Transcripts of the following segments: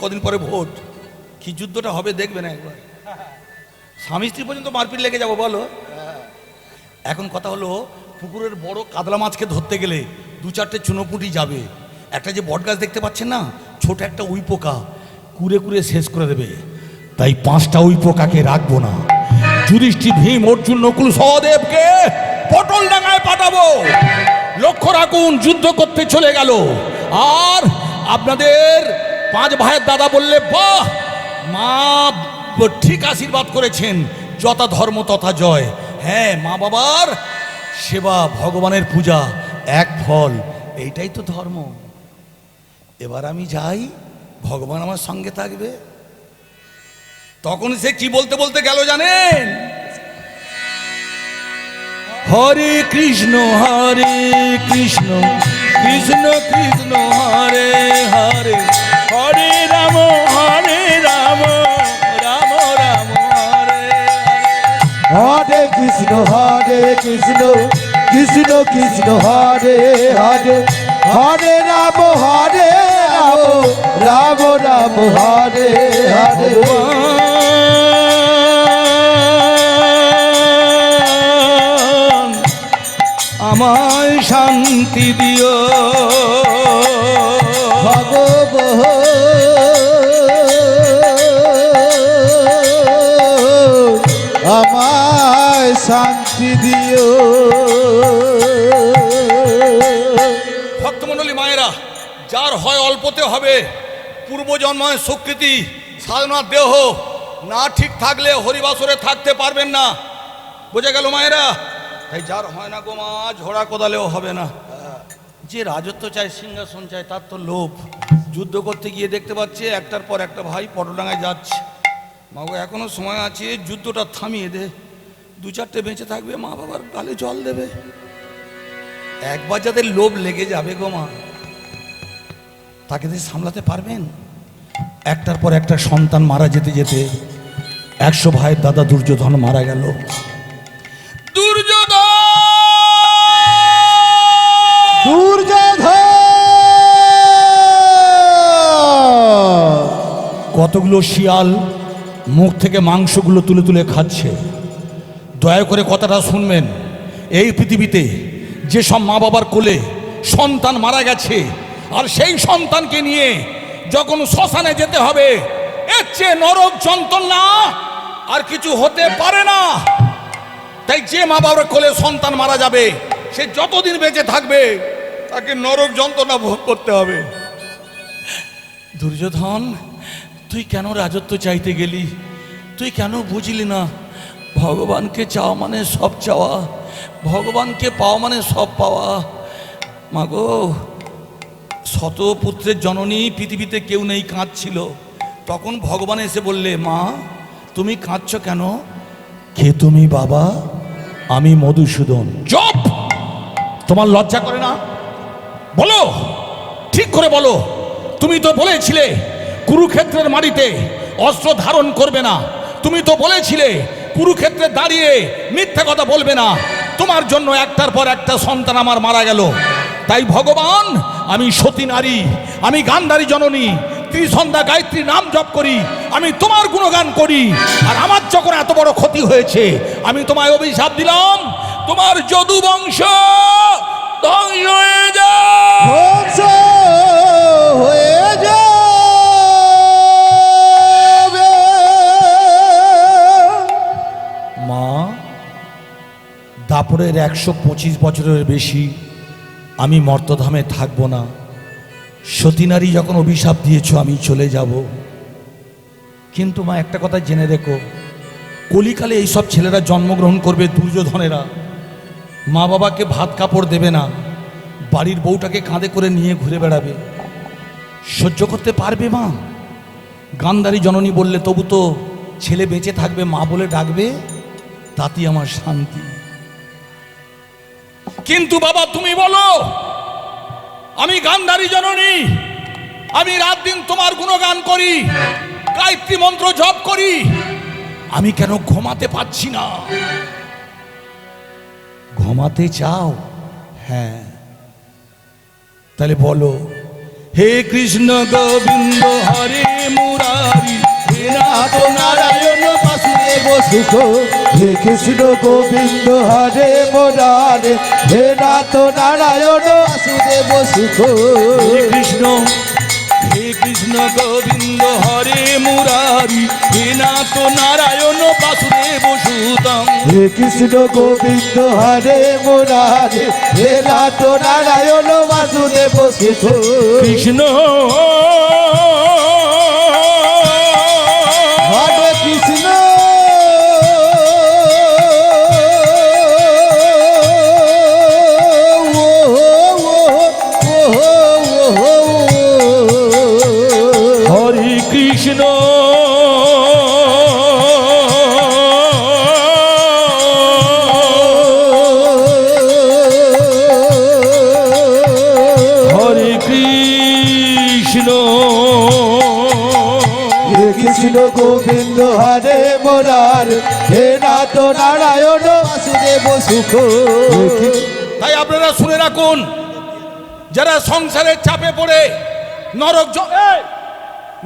কদিন পরে ভোট, কি যুদ্ধটা হবে দেখবে না একবার। স্বামী স্ত্রী পর্যন্ত মারপিট লেগে যাবো বলো। এখন কথা হলো, পুকুরের বড় কাতলা মাছকে ধরতে গেলে দু চারটে চুনোপুটি যাবে। একটা যে বট গাছ দেখতে পাচ্ছেন না, ছোট একটা উই পোকা কুড়ে কুড়ে শেষ করে দেবে। তাই 5টা উই পোকাকে রাখবো না। যুধিষ্ঠির, ভীম, অর্জুন, নকুল, সহদেবকে পটল ডাঙায় পাঠাবো। লক্ষ্য রাখুন, যুদ্ধ করতে চলে গেল। আর আপনাদের 5 ভাইয়ের দাদা বললে, বাহ, মা ঠিক আশীর্বাদ করেছেন, যথা ধর্ম তথা জয়। হ্যাঁ, মা বাবার সেবা, ভগবানের পূজা, এক ফল, এইটাই তো ধর্ম। এবার আমি যাই, ভগবান আমার সঙ্গে থাকবে। তখন সে কি বলতে বলতে গেল জানেন? হরে কৃষ্ণ কৃষ্ণ কৃষ্ণ হরে হরে, হরে রাম রাম রাম হরে হরে কৃষ্ণ কৃষ্ণ কৃষ্ণ হরে হরে, হরে রাম রাম রাম হরে হরে। আমায় শান্তি দিও আমায় শান্তি দিও। ভক্তমণ্ডলী মায়েরা, যার হয় অল্পতে হবে, পূর্বজন্মের স্বীকৃতি সাধনার দেহ না ঠিক থাকলে হরিবাসরে থাকতে পারবেন না। বোঝা গেল মায়েরা? তাই যার হয় না গো মা, ঝোড়া কোদালেও হবে না। যে রাজত্ব চায়, সিংহাসন চায়, তার তো লোভ। যুদ্ধ করতে গিয়ে দেখতে পাচ্ছে একটার পর একটা ভাই পটলডাঙ্গায় যাচ্ছে। মা গো, এখনো সময় আছে, যুদ্ধটা থামিয়ে দে, 2-4টে বেঁচে থাকবে, মা বাবার গালে জল দেবে। একবার যাদের লোভ লেগে যাবে গো মা, তাকে দিয়ে সামলাতে পারবেন? একটার পর একটা সন্তান মারা যেতে যেতে 100 ভাইয়ের দাদা দুর্যোধন মারা গেল। কতগুলো শিয়াল মুখ থেকে মাংসগুলো তুলে তুলে খাচ্ছে। দয়া করে কথাটা শুনবেন। এই পৃথিবীতে যেসব মা বাবার কোলে সন্তান মারা গেছে, আর সেই সন্তানকে নিয়ে যখন শ্মশানে যেতে হবে, এর চেয়ে নরক যন্ত্রণা আর কিছু হতে পারে না। তাই যে মা বাবার কোলে সন্তান মারা যাবে, সে যতদিন বেঁচে থাকবে তাকে নরক যন্ত্রণা ভোগ করতে হবে। দুর্যোধন, তুই কেন রাজত্ব চাইতে গেলি? তুই কেন বুঝলি না ভগবানকে চাওয়া মানে সব চাওয়া, ভগবানকে পাওয়া মানে সব পাওয়া। মাগো, শত পুত্রের জননী, পৃথিবীতে কেউ নেই, কাঁদছিল। তখন ভগবান এসে বললে, মা তুমি কাঁদছো কেন? কে তুমি বাবা? আমি মধুসূদন। চুপ! তোমার লজ্জা করে না? বলো, ঠিক করে বলো। তুমি তো বলেছিলে কুরুক্ষেত্রের মাটিতে অস্ত্র ধারণ করবে না। তুমি তো বলেছিলে কুরুক্ষেত্রে দাঁড়িয়ে মিথ্যা কথা বলবে না। তোমার জন্য একটার পর একটা সন্তান আমার মারা গেল। তাই ভগবান, আমি সতী নারী, আমি গান্ধারী জননী, ত্রিসন্ধ্যা গায়ত্রী নাম জপ করি, আমি তোমার গুণগান করি। আর আমার যখন এত বড় ক্ষতি হয়েছে, আমি তোমায় অভিশাপ দিলাম, তোমার যদু বংশ ধ্বংস হয়ে যাবে। মা, দাপরের 125 বছরের বেশি আমি মর্তধামে থাকবো না। সতীনারী যখন অভিশাপ দিয়েছ, আমি চলে যাব। কিন্তু মা, একটা কথা জেনে রেখো, কলিকালে এইসব ছেলেরা জন্মগ্রহণ করবে, দুর্যোধনেরা। মা বাবাকে ভাত কাপড় দেবে না, বাড়ির বউটাকে কাঁধে করে নিয়ে ঘুরে বেড়াবে। সহ্য করতে পারবে মা? গান্ধারী জননী বললে, তবু তো ছেলে বেঁচে থাকবে, মা বলে ডাকবে, তাতেই আমার শান্তি। কিন্তু বাবা, তুমি বলো, আমি গান্ধারী জননী, আমি রাত দিন তোমার গুণগান করি, গায়ত্রী মন্ত্র জপ করি, আমি কেন ঘুমাতে পারছি না? ঘুমাতে চাও? হ্যাঁ, তাহলে বলো, হে কৃষ্ণ গোবিন্দ হরে মুরারি হে নাথ নারায়ণ বাসুদেব সুখ হে কৃষ্ণ গোবিন্দ হরে মুরারে হে নাথ নারায়ণ বাসুদেব সুখ হে কৃষ্ণ গোবিন্দ হরে মুরারি হে নাথ নারায়ণ বাসুদেব সুতম হে কৃষ্ণ গোবিন্দ হরে মুরারে হে নাথ নারায়ণ বাসুদেব সুখ কৃষ্ণ হরে কৃষ্ণ হরে কৃষ্ণ হরে কৃষ্ণ হে কৃষ্ণ গোবিন্দ হরে মুরার হে নাথ নারায়ণ বাসুদেব সুখ তাই আপনারা শুনে রাখুন, যারা সংসারের চাপে পড়ে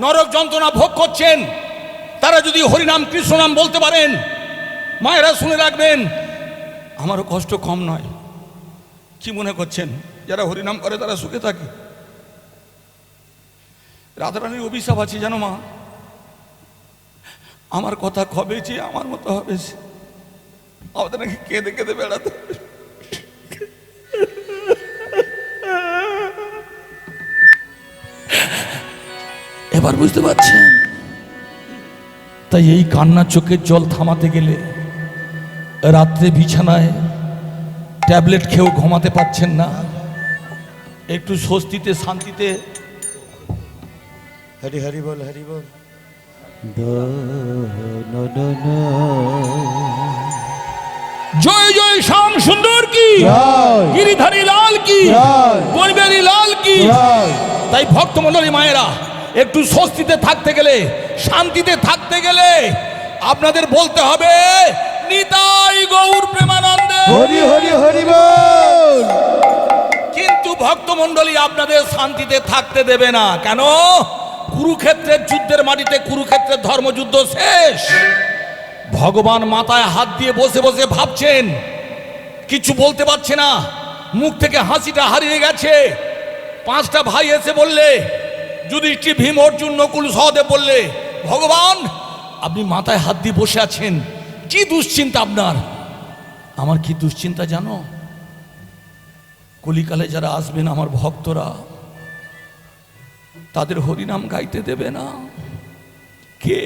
নরক যন্ত্রণা ভোগ করছেন, তারা যদি হরিনাম কৃষ্ণ নাম বলতে পারেন, মায়েরা শুনে রাখবেন, আমারও কষ্ট কম নয়। কি মনে করছেন যারা হরিনাম করে তারা সুখে থাকে? রাধারানীর অভিশাপ আছে জানো মা, আমার কথা কবে যে আমার মতো হবে, আমাদের নাকি কেঁদে কেঁদে বেড়াতে। এবার বুঝতে পারছেন? তাই এই কান্না চোখের জল থামাতে গেলে রাত্রে বিছানায় ট্যাবলেট খেয়েও ঘুমাতে পারছেন না, একটু স্বস্তিতে শান্তিতে হরি হরি বল হরি বল জয় জয় শ্যাম সুন্দর কি, গিরিধারী লাল কি, বনবিহারী লাল কি। তাই ভক্তমণ্ডলী মায়েরা, একটু স্বস্তিতে থাকতে গেলে, শান্তিতে থাকতে গেলে আপনাদের বলতে হবে নিতাই গৌর প্রেমানন্দে হরি হরি হরি বল। কিন্তু ভক্তমণ্ডলী আপনাদের শান্তিতে থাকতে দেবে না। কেন? কুরুক্ষেত্রের যুদ্ধের মাটিতে কুরুক্ষেত্রের ধর্মযুদ্ধ শেষ। ভগবান মাথায় হাত দিয়ে বসে বসে ভাবছেন, কিছু বলতে পারছে না, মুখ থেকে হাসিটা হারিয়ে গেছে। 5টা ভাই এসে বললে, যুধিষ্ঠির, ভীম, অর্জুন, নকুল, সহদেব বললে, ভগবান আপনি মাথায় হাত দিয়ে বসে আছেন, কি দুশ্চিন্তা আপনার? আমার কি দুশ্চিন্তা জানো? কলিকালে যারা আসবেন আমার ভক্তরা, তাদের হরিনাম গাইতে দেবে না। কে?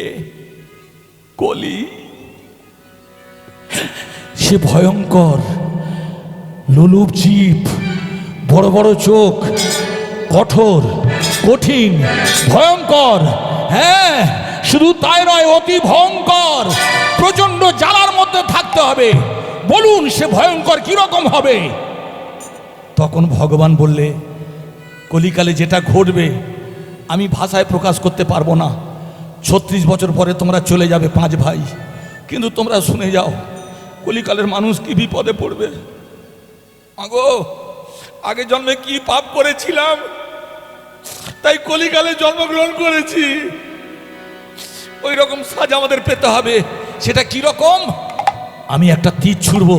কলি। সে ভয়ঙ্কর, লোলুপ জীব, বড় বড় চোখ, কঠোর, কঠিন, ভয়ঙ্কর। হ্যাঁ, শুধু তাই নয়, অতি ভয়ঙ্কর। প্রচন্ড জ্বালার মধ্যে থাকতে হবে। বলুন সে ভয়ঙ্কর কিরকম হবে? তখন ভগবান বললে, কলিকালে যেটা ঘটবে আমি ভাষায় প্রকাশ করতে পারবো না। 36 বছর পরে তোমরা চলে যাবে 5 ভাই, কিন্তু তোমরা শুনে যাও কলিকালের মানুষ কি বিপদে পড়বে। আগো, আগে জন্মে কি পাপ করেছিলাম, তাই কলিকালে জন্মগ্রহণ করেছি। ওই রকম সাজা আমাদের পেতে হবে। সেটা কি রকম? আমি একটা তীর ছুড়ব,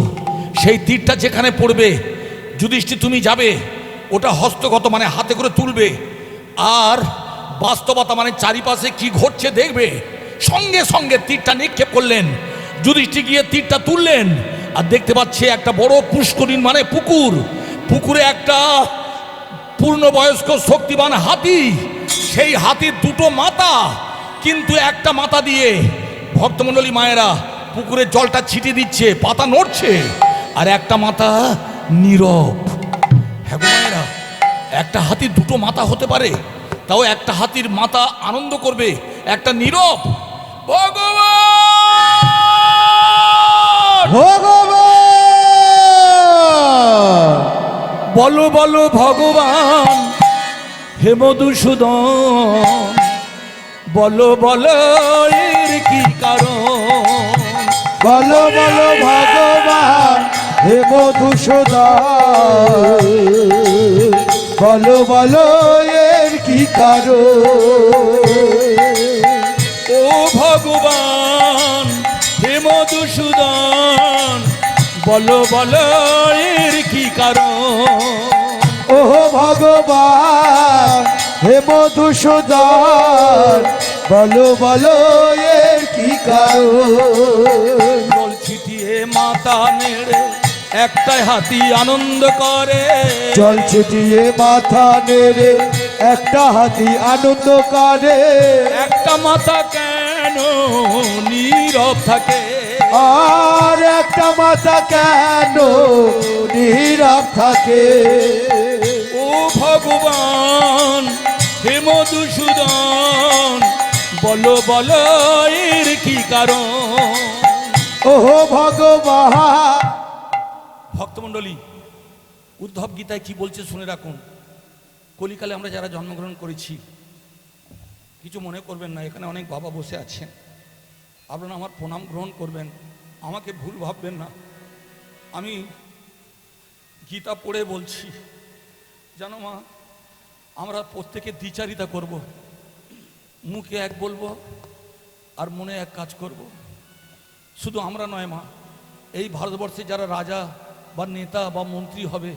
সেই তীরটা যেখানে পড়বে, যুধিষ্ঠির তুমি যাবে, ওটা হস্তগত মানে হাতে করে তুলবে, আর বাস্তবতা মানে চারিপাশে কি ঘটছে দেখবে। সঙ্গে সঙ্গে তীরটা নিক্ষেপ করলেন। যুধিষ্ঠির গিয়ে তীরটা তুললেন, আর দেখতে পাচ্ছে একটা বড় পুষ্করিণী মানে পুকুর, পুকুরে একটা পূর্ণবয়স্ক শক্তিমান হাতি। সেই হাতির 2টো মাথা, কিন্তু একটা মাথা দিয়ে ভক্তমণ্ডলী মায়েরা পুকুরের জলটা ছিটিয়ে দিচ্ছে, পাতা নড়ছে, আর একটা মাথা নীরব। হ্যাঁ গো মায়েরা, একটা হাতির 2টো মাথা হতে পারে, তাও একটা হাতির মাথা আনন্দ করবে, একটা নীরব। ভগবান ভগবান বলো বলো ভগবান, হে মধুসূদন বলো বলো এর কি কারণ? বলো বলো ভগবান হে মধুসূদন, বলো বলো এর কি কারণ? ও ভগবান হে মধুসূদন, বলো বলো এর কি কারণ? ও ভগবান হে মধুসূদন, বলো বলো এর কি কারণ? জল ছিটিয়ে মাথা নেড়ে একটাই হাতি আনন্দ করে, জল ছিটিয়ে মাথা নেড়ে একটা হাতি আনন্দ করে। একটা মাথা কেন নীরব থাকে? আর একটা মাথা কেন নীরব থাকে? ও ভগবান হে মধুসূদন, বলো বলো এর কি কারণ? ও ভগবান। ভক্তমণ্ডলী, উদ্ধব গীতায় কি বলছে শুনে রাখুন। কলিকালে আমরা যারা জন্মগ্রহণ করেছি, কিছু মনে করবেন না, এখানে অনেক বাবা বসে আছেন, আপনারা আমার প্রণাম গ্রহণ করবেন, আমাকে ভুল ভাববেন না। আমি গীতা পড়ে বলছি, জানো মা, আমরা প্রত্যেকে দ্বিচারিতা করব, মুখে এক বলবো আর মনে এক কাজ করব। শুধু আমরা নয় মা, এই ভারতবর্ষে যারা রাজা বা নেতা বা মন্ত্রী হবে,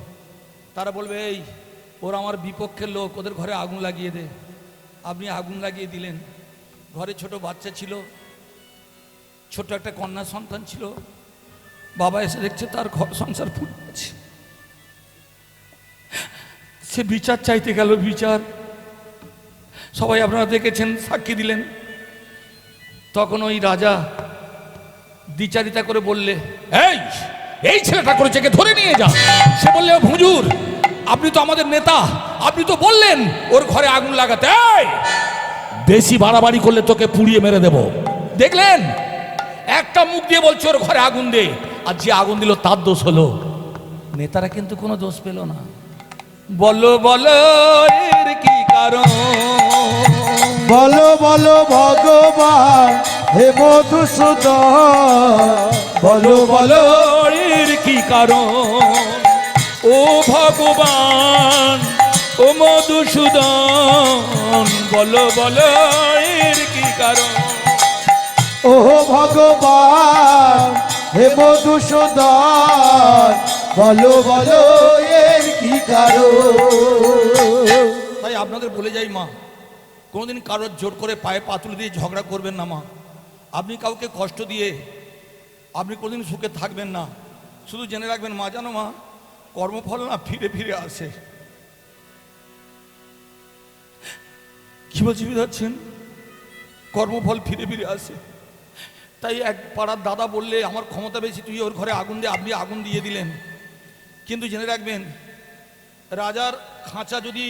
তারা বলবে এই ওরা আমার বিপক্ষের লোক, ওদের ঘরে আগুন লাগিয়ে দে। আপনি আগুন লাগিয়ে দিলেন, ঘরে ছোট বাচ্চা ছিল, ছোট একটা কন্যা সন্তান ছিল, বাবা এসে দেখছে তার ঘর সংসার ফুটে আছে, সে বিচার চাইতে গেল। বিচার সবাই আপনারা দেখেছেন, সাক্ষী দিলেন। তখন ওই রাজা দ্বিচারিতা করে বললে, এই এই ছেলেটা করেছে, কে ধরে নিয়ে যা। সে বললে, ও হুজুর, আপনি তো আমাদের নেতা, আপনি তো বললেন ওর ঘরে আগুন লাগাতে, এই বেশি বাড়াবাড়ি করলে তোকে পুড়িয়ে মেরে দেব। দেখলেন, একটা মুখ দিয়ে বলছে ওর ঘরে আগুন দে, আর যে আগুন দিল তার দোষ হলো। নেতারা কিন্তু কোনো দোষ পেল না। বলো বলো এর কি কারণ? বলো বলো ভগবান হে মধুসূদন, বলো বলো এর কি কারণ? ও ভগবান ও মধুসূদন, বলো বলো এর কি কারণ? ও ভগবান হে মধুসূদন, বলো বলো এর কি কারণ? তাই আপনাদের বলে যাই মা, কোনোদিন কারোর জোর করে পায়ে পাতুলে দিয়ে ঝগড়া করবেন না মা। আপনি কাউকে কষ্ট দিয়ে আপনি কোনোদিন সুখে থাকবেন না। শুধু জেনে রাখবেন মা, জানো মা, কর্মফল না ফিরে ফিরে আসে। কি বলছি বুঝাচ্ছেন? কর্মফল ফিরে ফিরে আসে। তাই এক পাড়ার দাদা বললে, আমার ক্ষমতা বেশি, তুই ওর ঘরে আগুন দিয়ে, আপনি আগুন দিয়ে দিলেন। কিন্তু জেনে রাখবেন, রাজার খাঁচা যদি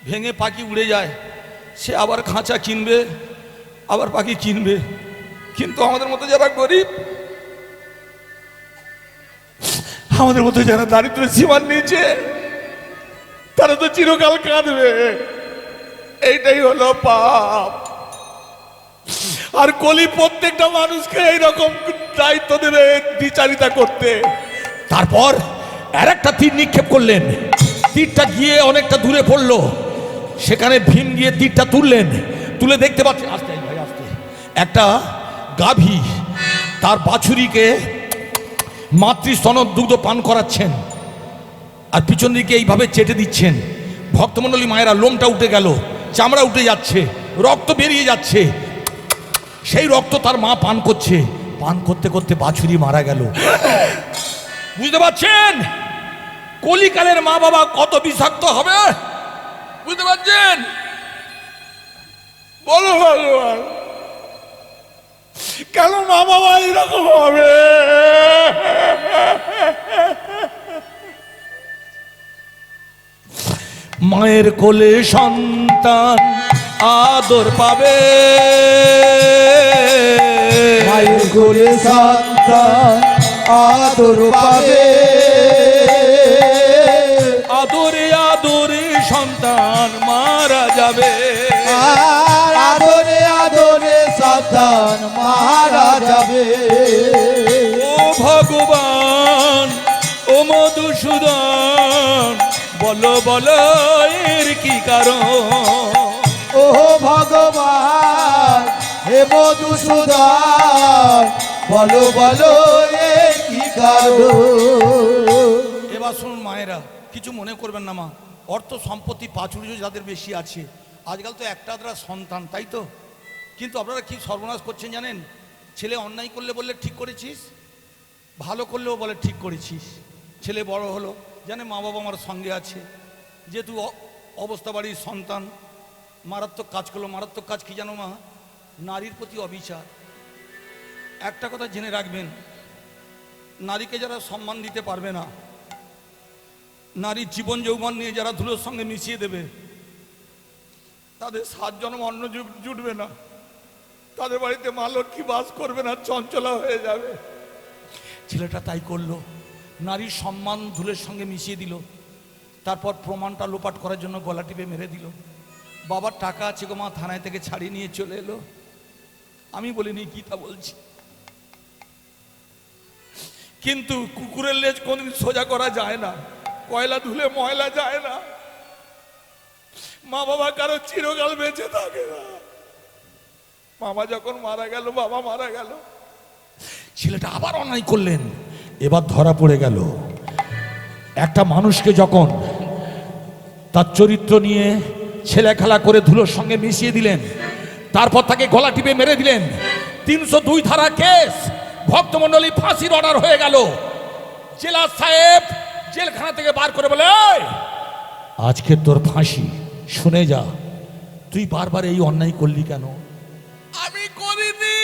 ভেঙে পাখি উড়ে যায়, সে আবার খাঁচা কিনবে, আবার পাখি কিনবে। কিন্তু আমাদের মতো যারা গরিব, আমাদের মতো যারা দারিদ্র সীমার নিচে, তারা তো চিরকাল কাঁদবে। এইটাই হলো পাপ। আর কলি প্রত্যেকটা মানুষকে এইরকম দায়িত্ব দেবে বিচারিতা করতে। তারপর আর একটা তীর নিক্ষেপ করলেন, তীরটা গিয়ে অনেকটা দূরে পড়লো। সেখানে ভীম গিয়ে তীরটা তুললেন, তুলে দেখতে পাচ্ছেন, আস্তে ভাই আস্তে, একটা গাভী তার বাছুরিকে মাতৃস্তনদ দুগ্ধ পান করাচ্ছেন, আর পিছন দিকে এইভাবে চেটে দিচ্ছেন। ভক্তমণ্ডলী মায়েরা, লোমটা উঠে গেল, চামড়া উঠে যাচ্ছে, রক্ত বেরিয়ে যাচ্ছে। সেই রক্ত তার মা পান করছে, পান করতে করতে বাছুরি মারা গেল। বুঝতে পারছেন কলিকালের মা বাবা কত বিষাক্ত হবে? বুঝতে পারছেন? বলো ভগবান, কেন মা বাবা এরকম হবে? মায়ের কোলে সন্তান আদর পাবে, মায়ের কোলে সন্তান আদর পাবে, আদরে আদরে সন্তান মারা যাবে। আর আদরে আদরে সন্তান মারা যাবে। ও ভগবান ও মধুসূদন, বলো বলো এর কি কারণ? ও ভগবান হে মধুসূদন বলো বলো এ কি কারণ? এবার শুনুন মায়েরা, কিছু মনে করবেন না মা। অর্থ সম্পত্তি প্রাচুর্য যাদের বেশি আছে, আজকাল তো একটা আধটা সন্তান, তাই তো? কিন্তু আপনারা কি সর্বনাশ করছেন জানেন? ছেলে অন্যায় করলে বললে ঠিক করেছিস, ভালো করলেও বলে ঠিক করেছিস। ছেলে বড় হলো, জানে মা বাবা আমার সঙ্গে আছে, যেহেতু অবস্থা বাড়ির সন্তান, মারাত্মক কাজ করলো। মারাত্মক কাজ কি জানো মা? নারীর প্রতি অবিচার। একটা কথা জেনে রাখবেন, নারীকে যারা সম্মান দিতে পারবে না, নারীর জীবন যৌবন নিয়ে যারা ধুলোর সঙ্গে মিশিয়ে দেবে, তাদের 7 জন্ম অন্ন জুটবে না, তাদের বাড়িতে মা লক্ষ্মী বাস করবে না, চঞ্চলা হয়ে যাবে। ছেলেটা তাই করলো, নারীর সম্মান ধুলের সঙ্গে মিশিয়ে দিল। তারপর প্রমাণটা লোপাট করার জন্য গলা টিপে মেরে দিল। বাবার টাকা আছে গো মা, থানায় থেকে ছাড়িয়ে নিয়ে চলে এলো। আমি বলিনি, গীতা বলছি। কিন্তু কুকুরের লেজ কোনদিন সোজা করা যায় না, কয়লা ধুলে ময়লা যায় না। মা বাবা কারো চিরকাল বেঁচে থাকে না। মামা যখন মারা গেল, বাবা মারা গেল, ছেলেটা আবার অন্যায় করলেন। এবার ধরা পড়ে গেল। একটা মানুষকে যখন তার চরিত্র নিয়ে ছেলে খেলা করে ধুলোর সঙ্গে মিশিয়ে দিলেন, তারপর তাকে গলা টিপে মেরে দিলেন। 302 ধারা কেস, ভক্তমণ্ডলী ফাঁসির অর্ডার হয়ে গেল। জেলা সাহেব জেলখানা থেকে বার করে বলে, আজকে তোর ফাঁসি, শুনে যা। তুই বারবার এই অন্যায় করলি কেন? আমি করিনি,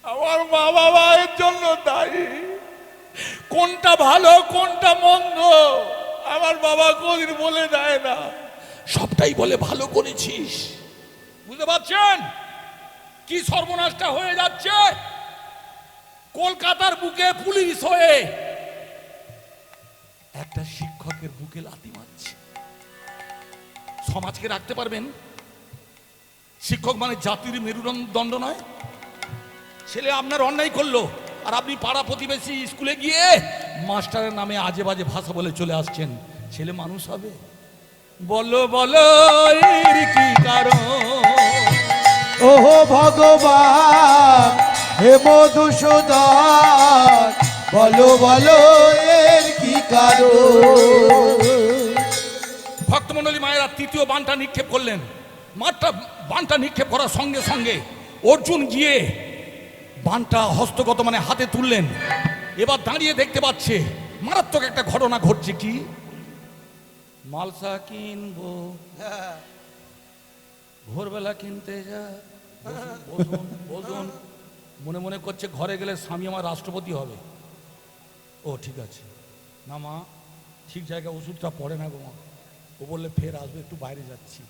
আমার মা বাবা এর জন্য দায়ী। কোনটা ভালো কোনটা মন্দ আমার বাবা কোনদিন বলে দেয় না, সবটাই বলে ভালো করেছিস। বুঝতে পারছেন কি সর্বনাশটা হয়ে যাচ্ছে? কলকাতার বুকে পুলিশ হয়ে একটা শিক্ষকের বুকে লাথি মারছে। সমাজকে রাখতে পারবেন? শিক্ষক মানে জাতির মেরুদণ্ড নয়? ছেলে আপনার অন্যায় করলো, আর আপনি পাড়া প্রতিবেশী স্কুলে গিয়ে মাস্টারের নামে আজে বাজে ভাষা বলে চলে আসছেন। ছেলে মানুষ হবে? বলো বলো এর কি কারণ? ও ভগবান হে মধুসূদন বলো বলো এর কি কারণ? ভক্তমণ্ডলী মায়েরা তৃতীয় বানটা নিক্ষেপ করলেন। বানটা নিক্ষেপ করার সঙ্গে সঙ্গে অর্জুন গিয়ে বানটা হস্তগত মানে হাতে তুললেন। এবার দাঁড়িয়ে দেখতে পাচ্ছে মারাত্মক একটা ঘটনা ঘটছে। কি? মালসা কিনবো, ভোরবেলা কিনতে যা, বসুন বসুন। মনে মনে করছে ঘরে গেলে স্বামী আমার রাষ্ট্রপতি হবে। ও ঠিক আছে না মা, ঠিক জায়গায় ওষুধটা পড়ে না গো মা। ও বললে ফের আসবে, একটু বাইরে যাচ্ছি,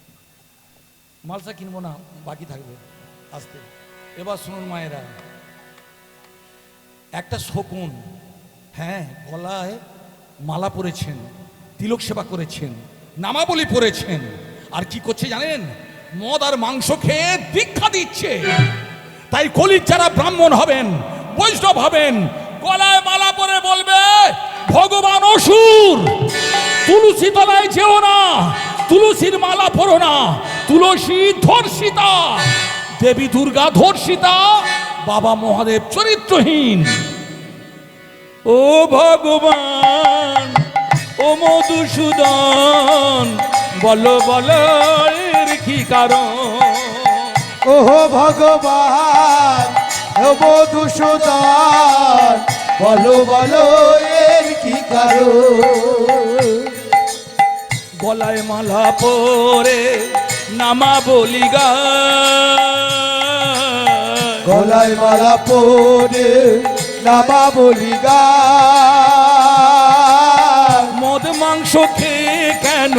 মালসা কিনবো না, বাকি থাকবে আসতে। এবার শুনুন মায়েরা, একটা শকুন, হ্যাঁ, গলায় মালা পরেছেন, তিলক সেবা করেছেন, নামাবলী পড়েছেন, আর কি করছে জানেন? মদ আর মাংস খেয়ে দীক্ষা দিচ্ছে। তাই কলির যারা ব্রাহ্মণ হবেন, বৈষ্ণব হবেন, গলায় মালা পরে বলবে ভগবান অসুর, তুলসী তলায় যেও না, তুলসীর মালা পরো না, তুলসী ধর্ষিতা, দেবী দুর্গা ধর্ষিতা, বাবা মহাদেব চরিত্রহীন। ও ভগবান ও মধুসূদন বলো বলো এর কি কারণ? ও ভগবান হে মধুসূদন বলো বলো এর কি কারণ? গলায় মালা পরে নামা বলি গা, গলায় মালা পরে নামা বলি গা, মদ মাংস খেয়ে কেন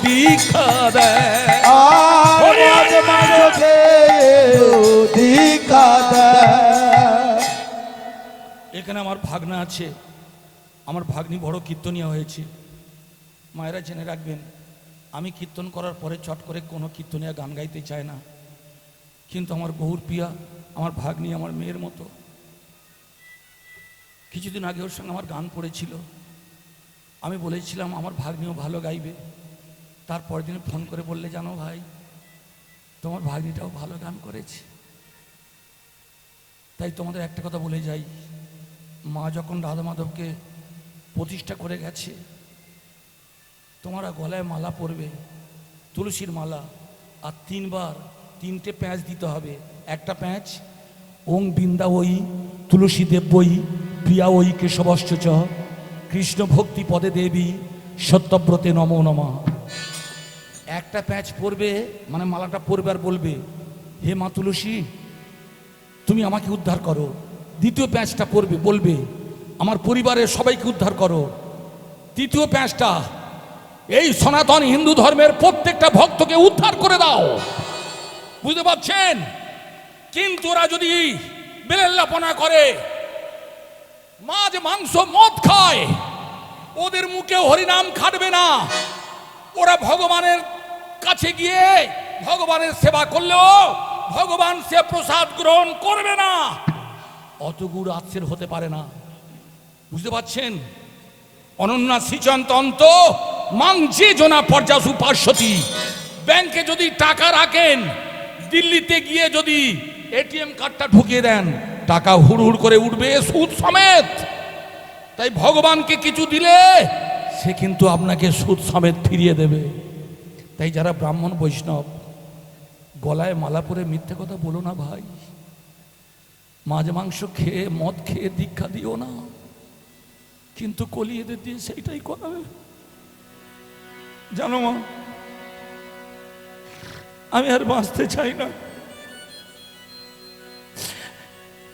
দীক্ষা দেয়? আর মাঝে দীক্ষা দেয়। এখানে আমার ভাগনা আছে, আমার ভাগ্নি বড় কীর্তনিয়া হয়েছে। মায়েরা জেনে রাখবেন, আমি কীর্তন করার পরে চট করে কোনো কীর্তনিয়া গান গাইতে চায় না, কিন্তু আমার গৌর পিয়া, আমার ভাগ্নি আমার মেয়ের মতো। কিছুদিন আগে ওর সঙ্গে আমার গান পড়েছিল, আমি বলেছিলাম আমার ভাগ্নিও ভালো গাইবে। তারপর দিন ফোন করে বললে, জানো ভাই, তোমার ভাগ্নিটাও ভালো গান করেছে। তাই তোমাদের একটা কথা বলে যাই, মা যখন রাধা মাধবকে প্রতিষ্ঠা করে গেছে, তোমরা গলায় মালা পরবে, তুলসীর মালা, আর 3 বার 3টে প্যাঁচ দিতে হবে। একটা প্যাঁচ ওং বৃন্দা ওই তুলসী দেব্যই প্রিয়া ওই কেশবশ্চ চ কৃষ্ণ ভক্তি পদে দেবী সত্যব্রতে নমো নমঃ। একটা প্যাঁচ পরবে, মানে মালাটা পরবে আর বলবে, হে মা তুলসী, তুমি আমাকে উদ্ধার করো। দ্বিতীয় প্যাঁচটা পরবে, বলবে, আমার পরিবারের সবাইকে উদ্ধার করো। তৃতীয় প্যাঁচটা, এই সনাতন হিন্দু ধর্মের প্রত্যেকটা ভক্তকে উদ্ধার করে দাও। বুঝতে পারছেন? কিন্তু ওরা যদি বেলেল্লাপনা করে, মাছ মাংস মদ খায়, ওদের মুখে হরিনাম খাটবে না। ওরা ভগবানের কাছে গিয়ে ভগবানের সেবা করলেও ভগবান সে প্রসাদ গ্রহণ করবে না। অত গুড় আচ্ছের হতে পারে না। বুঝতে পারছেন? অনন্যা শ্রীচন্ত মাং যে জনা পর্যাসু পার্শ্বতী। ব্যাংকে যদি টাকা রাখেন, দিল্লিতে গিয়ে যদি এটিএম কার্ডটা ঢুকিয়ে দেন, টাকা হুড় হুড় করে উঠবে, সুদ সমেত। তাই ভগবানকে কিছু দিলে সে কিন্তু আপনাকে সুদ সমেত ফিরিয়ে দেবে। তাই যারা ব্রাহ্মণ বৈষ্ণব, গলায় মালা পরে মিথ্যে কথা বলো না ভাই। মাছ মাংস খেয়ে মদ খেয়ে দীক্ষা দিও না, কিন্তু কলিয়েদের দিয়ে সেইটাই করাবে। জানো মা, আমি আর বাঁচতে চাই না।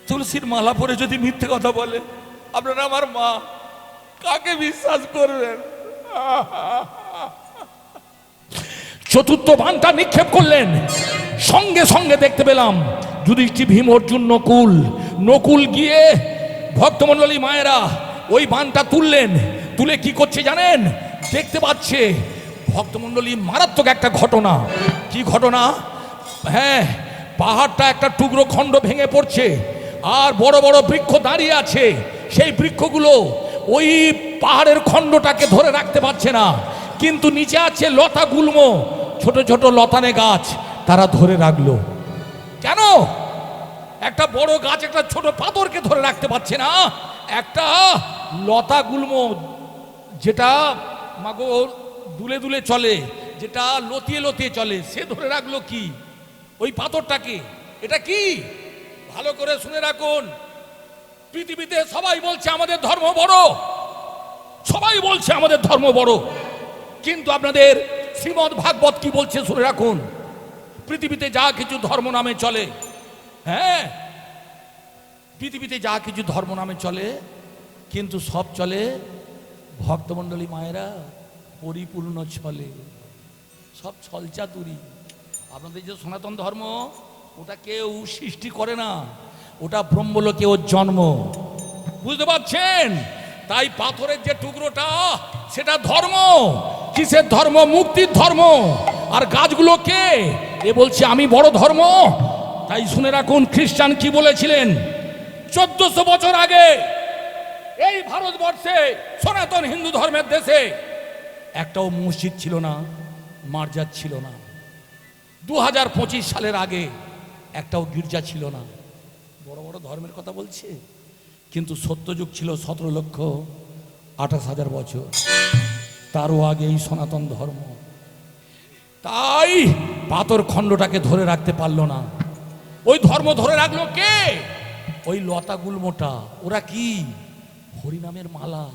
তুলসীর মালা পরে যদি মিথ্যে কথা বলে, আপনারা আমার মা, কাকে বিশ্বাস করবেন? চতুর্থ বানটা নিক্ষেপ করলেন, সঙ্গে সঙ্গে দেখতে পেলাম যুধিষ্ঠির, ভীম, অর্জুন, নকুল গিয়ে ভক্তমণ্ডলী মায়েরা ওই বানটা তুললেন। তুলে কি করছে জানেন? দেখতে পাচ্ছে ভক্তমণ্ডলী মারাত্মক একটা ঘটনা। কি ঘটনা? হ্যাঁ, পাহাড়টা একটা টুকরো খণ্ড ভেঙে পড়ছে, আর বড় বড় বৃক্ষ দাঁড়িয়ে আছে। সেই বৃক্ষগুলো ওই পাহাড়ের খণ্ডটাকে ধরে রাখতে পারছে না, কিন্তু নিচে আছে লতা গুল্ম, ছোট ছোট লতানে গাছ, তারা ধরে রাখলো। কেন? একটা বড় গাছ একটা ছোট পাথরকে ধরে রাখতে পারছে না, একটা লতা গুল্ম যেটা মাগো দুলে দুলে চলে, যেটা লতিয়ে লতিয়ে চলে, সে ধরে রাখলো কি? ওই পাথরটাকে। এটা কি? ভালো করে শুনে রাখুন। পৃথিবীতে সবাই বলছে আমাদের ধর্ম বড়, সবাই বলছে আমাদের ধর্ম বড়, কিন্তু আপনাদের শ্রীমদ্ ভাগবত কি বলছে শুনে রাখুন। পৃথিবীতে যা কিছু ধর্ম নামে চলে, হ্যাঁ, পৃথিবীতে যা কিছু ধর্ম নামে চলে, কিন্তু সব চলে ভক্তমণ্ডলী মায়েরা পরিপূর্ণ ছলে, সব ছলচাতুরি। আপনাদের যে সনাতন ধর্ম, ওটা কেউ সৃষ্টি করে না, ওটা ব্রহ্মলোকে ওর জন্ম। বুঝতে পারছেন? তাই পাথরের যে টুকরোটা, সেটা ধর্ম। কিসের ধর্ম? মুক্তির ধর্ম। আর গাছগুলো কে? এ বলছে আমি বড় ধর্ম। তাই শুনে রাখুন, খ্রিস্টান কি বলেছিলেন 1400 বছর আগে এই ভারতবর্ষে, সনাতন হিন্দু ধর্মের দেশে একটাও মসজিদ ছিল না, মার্জার ছিল না। 2025 সালের আগে একটাও গির্জা ছিল না। বড় বড় ধর্মের কথা বলছে, কিন্তু সত্যযুগ ছিল 17,28,000 বছর, তারও আগে এই সনাতন ধর্ম। তাই পাথর খণ্ডটাকে ধরে রাখতে পারলো না। ওই ধর্ম ধরে রাখলো কে? ওই লতা গুল্মটা। ওরা কি? হরিনামের মালা,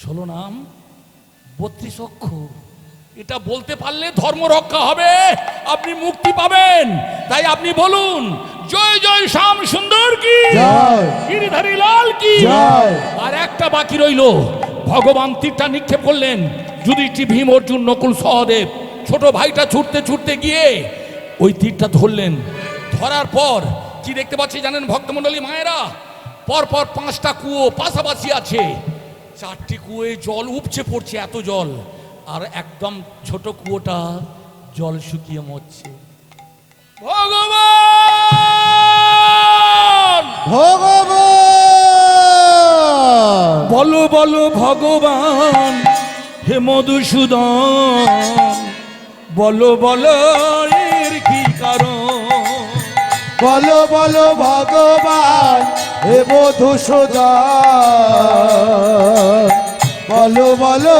16 নাম 32 অক্ষর। এটা বলতে পারলে ধর্ম রক্ষা হবে, আপনি মুক্তি পাবেন। তাই আপনি বলুন, জয় জয় শ্যাম সুন্দর কি, গিরিধারী লাল কি। আর একটা বাকি রইল, ভগবান তীরটা নিক্ষেপ করলেন। যুধিষ্ঠির, ভীম, অর্জুন, নকুল, সহদেব, ছোট ভাইটা ছুটতে ছুটতে গিয়ে ওই তীরটা ধরলেন। ধরার পর কি দেখতে পাচ্ছি জানেন ভক্তমণ্ডলী মায়েরা? পরপর 5টা কুয়ো পাশাপাশি আছে। 4টি কুয়োয় জল উপচে পড়ছে, এত জল। আর একদম ছোট কুয়োটা জল শুকিয়ে মরছে। ভগবান, ভগবান বলো বলো ভগবান হে মধুসূদন, বলো বলো এর কি কারণ? বলো বলো ভগবান হে মধুসূদন, বলো বলো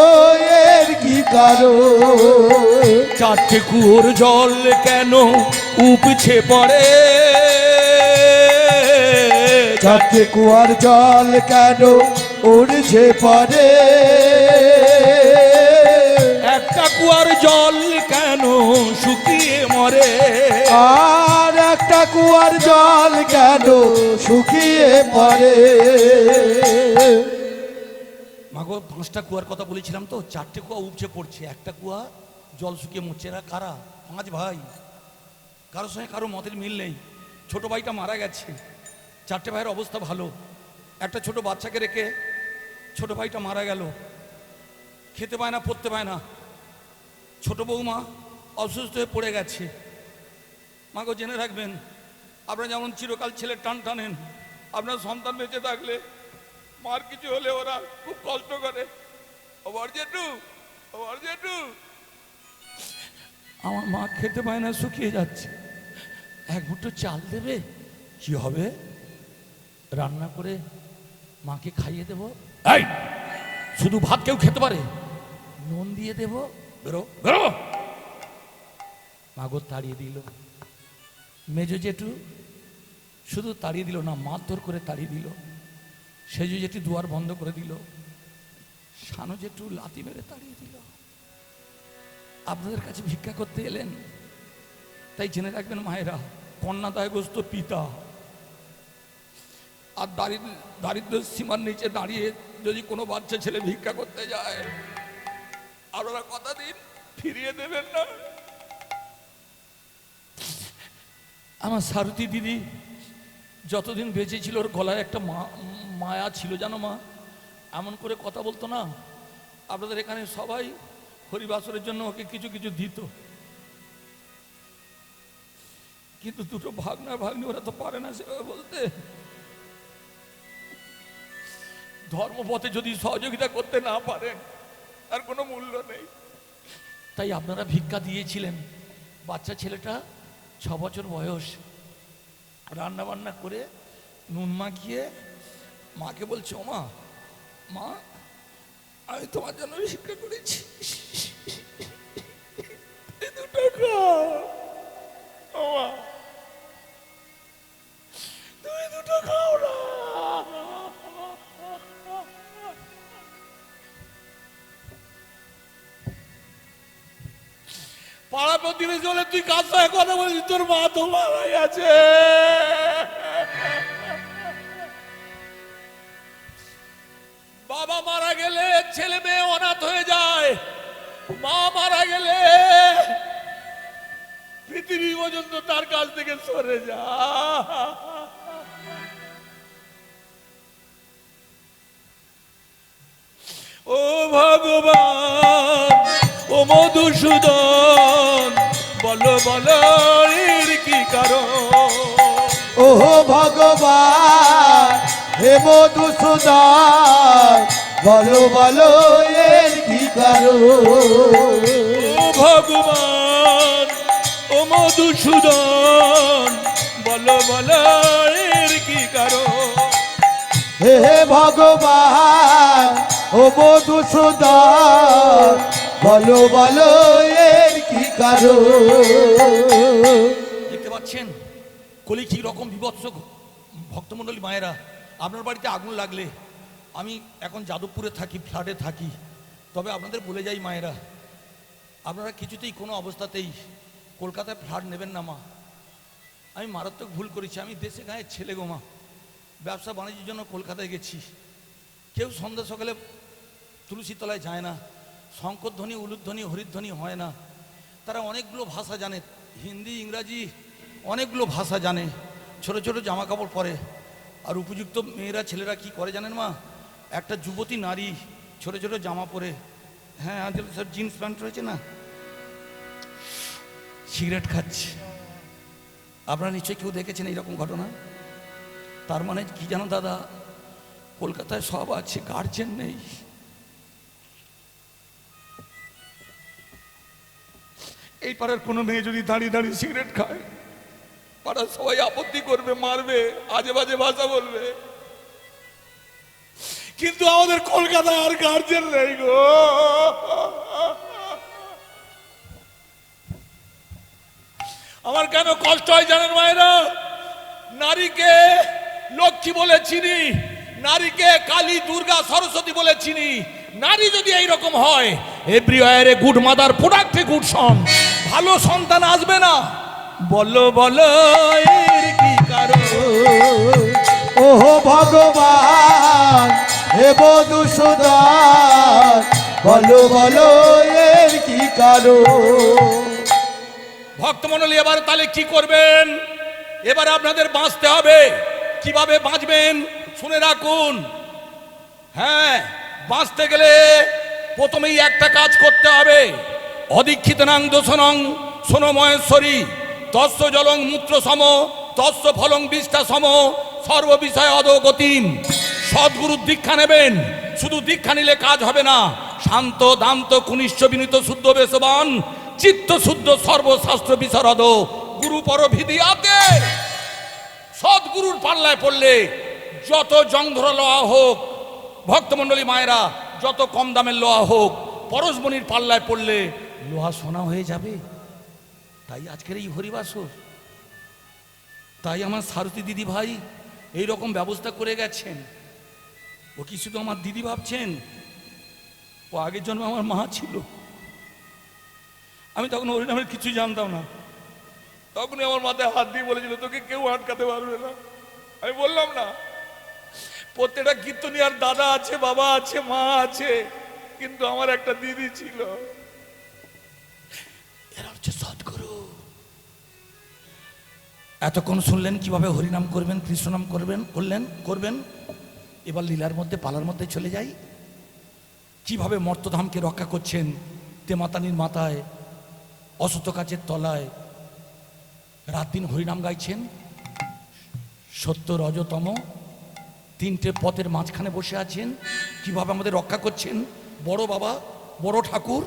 এর কি কারণ? চারটে কুয়োর জল কেন উপছে পড়ে? চারটে কুয়ার জল কেন উড়ছে পড়ে? একটা কুয়ার জল কেন শুকিয়ে মরে? আর একটা কুয়ার জল কেন শুকিয়ে পড়ে? মাগো 5টা কুয়ার কথা বলেছিলাম তো, 4টে কুয়া উপচে পড়ছে, একটা কুয়া জল শুকিয়ে মরছে। এরা কারা? 5 ভাই, কারোর সঙ্গে কারো মতের মিল নেই। ছোট ভাইটা মারা গেছে, 4টে ভাইয়ের অবস্থা ভালো। একটা ছোট বাচ্চাকে রেখে ছোট ভাইটা মারা গেল, খেতে পায় না, পড়তে পায় না। ছোট বৌমা অসুস্থ হয়ে পড়ে গেছে। মাগো জেনে রাখবেন, আপনারা যেমন চিরকাল ছেলে টান টানেন, আপনার সন্তান বেঁচে থাকলে মার কিছু হলে ওরা খুব কষ্ট করে। আমার মা খেতে পায় না, শুকিয়ে যাচ্ছে, এক মুঠো চাল দেবে? কি হবে? রান্না করে মাকে খাইয়ে দেব। এই, শুধু ভাত কেউ খেতে পারে? নুন দিয়ে দেব, বেরো বেরো। মাগো তাড়িয়ে দিল। মেজো জেঠু শুধু তাড়িয়ে দিল না, মারধর করে তাড়িয়ে দিল। সেজো জেঠু দুয়ার বন্ধ করে দিল। সানো জেঠু লাথি মেরে তাড়িয়ে দিল। আপনাদের কাছে ভিক্ষা করতে এলেন, তাই জেনে রাখবেন মায়েরা, কন্যাদায়গ্রস্ত পিতা আর দারিদ্র সীমার নিচে দাঁড়িয়ে যদি কোনো বাচ্চা ছেলে ভিক্ষা করতে যায়, আপনারা কথা দিন ফিরিয়ে দেবেন না। আমার সারথী দিদি যতদিন বেঁচে ছিল, ওর গলায় একটা মায়া ছিল, জানো মা? এমন করে কথা বলতো না। আপনাদের এখানে সবাই হরিবাসরের জন্য ওকে কিছু কিছু দিত, কিন্তু দুটো ভাগনা ভাগ্নি ওরা তো পারে না সেভাবে বলতে। ধর্মপথে যদি সহযোগিতা করতে না পারেন, তার কোনো মূল্য নেই। তাই আপনারা ভিক্ষা দিয়েছিলেন। বাচ্চা ছেলেটা 6 বছর বয়স, রান্না বান্না করে নুন মাখিয়ে মাকে বলছে, ও মা, মা আমি তোমার জন্য ভিক্ষা করেছি, দুটো খাও। ও মা, তুমি দুটো খাও না। পাড়া প্রতিবেশী বলে, তুই কার সঙ্গে কথা বলছিস? তোর মা তো মারা গেছে। বাবা মারা গেলে ছেলে মেয়ে অনাথ হয়ে যায়, মা মারা গেলে পৃথিবী পর্যন্ত তার কাছ থেকে সরে যায়। ও ভগবান, ও মধুসূদন, বলো বলো এর কি কারণ? ও ভগবান হে মধুসূদন, বলো বলো এর কি কারণ? ও ভগবান, ও মধুসূদন, বলো বলো এর কি কারণ? হে ভগবান ও মধুসূদন, বলো বলো এর কি কারণ? দেখতে পাচ্ছেন কলি কি রকম বিভৎস। ভক্তমণ্ডলী মায়েরা, আপনার বাড়িতে আগুন লাগলে, আমি এখন যাদবপুরে থাকি, ফ্ল্যাটে থাকি, তবে আপনাদের বলে যাই মায়েরা, আপনারা কিছুতেই কোনো অবস্থাতেই কলকাতায় ফ্ল্যাট নেবেন না মা। আমি মারাত্মক ভুল করেছি। আমি দেশে গাঁয়ের ছেলে গো মা, ব্যবসা বাণিজ্যের জন্য কলকাতায় গেছি। কেউ সন্ধ্যা সকালে তুলসী তলায় যায় না, শঙ্করধ্বনি, উলুধ্বনি, হরিধ্বনি হয় না। তারা অনেকগুলো ভাষা জানে, হিন্দি, ইংরাজি, অনেকগুলো ভাষা জানে। ছোট ছোট জামা কাপড় পরে। আর উপযুক্ত মেয়েরা, ছেলেরা কি করে জানেন মা? একটা যুবতী নারী ছোট ছোট জামা পরে, হ্যাঁ স্যার জিন্স প্যান্ট রয়েছে না, সিগারেট খাচ্ছে। আপনারা নিশ্চয়ই কেউ দেখেছেন এইরকম ঘটনা। তার মানে কি জানো দাদা, কলকাতায় সব আছে, গার্জেন নেই। এই পাড়ার কোনো মেয়ে যদি দাঁড়িয়ে দাঁড়িয়ে সিগারেট খায়, পাড়ার সবাই আপত্তি করবে, মারবে, আজে বাজে ভাষা বলবে। কিন্তু আমাদের কলকাতায় আর গার্জেন নেই গো। আমার কেন কষ্ট হয় জানেন মায়েরা? নারীকে লক্ষ্মী বলে চিনি, নারীকে কালী, দুর্গা, সরস্বতী বলে চিনি। নারী যদি এইরকম হয়, everywhere a good mother product a good son, ভালো সন্তান আসবে না। বলো বলো এর কি কারণ? ওহো ভগবান হে মধুসূদন, বলো বলো এর কি কারণ? ভক্তমণ্ডলী, এবার তাহলে কি করবেন? এবার আপনাদের বাঁচতে হবে। কিভাবে বাঁচবেন শুনে রাখুন। হ্যাঁ, বাঁচতে গেলে প্রথমেই একটা কাজ করতে হবে। অদীক্ষিতনাং দোষণং শোনো মহেশ্বরী, তস্য জলং মূত্র সম, তস্য ফলং বিষ্ঠা সম, সর্ববিষয় অধোগতিম। সদ্গুরুর দীক্ষা নেবেন। শুধু দীক্ষা নিলে কাজ হবে না। শান্ত দান্ত কুনিষ্ঠ বিনীত শুদ্ধ বেশবান, চিত্ত শুদ্ধ সর্বশাস্ত্র বিশরদ, গুরু পরভিদিয়াতে। সদ্গুরুর পাল্লায় পড়লে যত জংধর লোহা হোক, ভক্তমণ্ডলী মায়েরা, যত কম দামের লোহা হোক, পরশমণির পাল্লায় পড়লে লোহা সোনা হয়ে যাবে। তাই আজকের এই হরিবাসর, তাই আমার সারথী দিদি ভাই এই রকম ব্যবস্থা করে গেছেন। ও কি শুধু আমার দিদি ভাবছেন? ও আগের জন্মে আমার মা ছিল। আমি তখন হরিনামের কিছু জানতাম না। তখনই আমার মাথায় হাত দিয়ে বলেছিল, তোকে কেউ আটকাতে পারবে না। আমি বললাম না, প্রত্যেকটা কীর্তনী আর দাদা আছে, বাবা আছে, মা আছে, কিন্তু আমার একটা দিদি ছিল। এরা হচ্ছে সদ্গুরু। এতক্ষণ শুনলেন কিভাবে হরিনাম করবেন, কৃষ্ণনাম করবেন। এবার লীলার মধ্যে, পালার মধ্যে চলে যাই। কিভাবে মর্তধামকে রক্ষা করছেন তেমাতানির মাথায়, অসুত কাচের তলায় রাত দিন হরিনাম গাইছেন। সত্য রজতম তিনটে পথের মাঝখানে বসে আছেন। কিভাবে আমাদের রক্ষা করছেন বড় বাবা, বড় ঠাকুর,